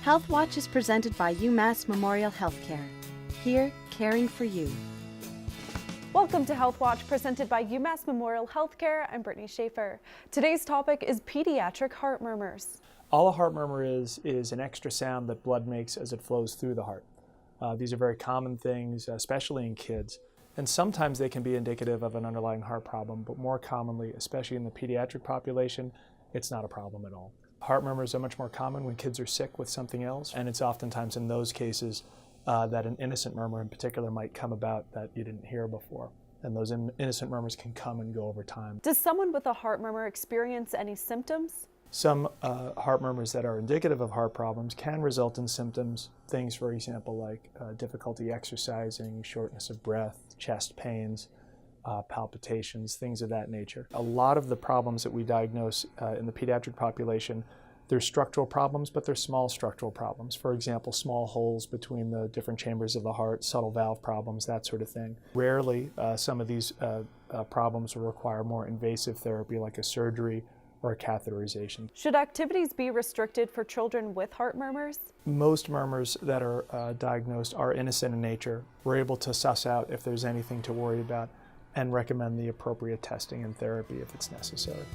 Health Watch is presented by UMass Memorial Healthcare. Here, caring for you. Welcome to Health Watch, presented by UMass Memorial Healthcare. I'm Brittany Schaefer. Today's topic is pediatric heart murmurs. All a heart murmur is an extra sound that blood makes as it flows through the heart. These are very common things, especially in kids. And sometimes they can be indicative of an underlying heart problem, but more commonly, especially in the pediatric population, it's not a problem at all. Heart murmurs are much more common when kids are sick with something else, and it's oftentimes in those cases that an innocent murmur in particular might come about that you didn't hear before. And those innocent murmurs can come and go over time. Does someone with a heart murmur experience any symptoms? Some heart murmurs that are indicative of heart problems can result in symptoms, things for example like difficulty exercising, shortness of breath, chest pains, palpitations, things of that nature. A lot of the problems that we diagnose in the pediatric population, they're structural problems, but they're small structural problems. For example, small holes between the different chambers of the heart, subtle valve problems, that sort of thing. Rarely, some of these problems will require more invasive therapy like a surgery or a catheterization. Should activities be restricted for children with heart murmurs? Most murmurs that are diagnosed are innocent in nature. We're able to suss out if there's anything to worry about and recommend the appropriate testing and therapy if it's necessary.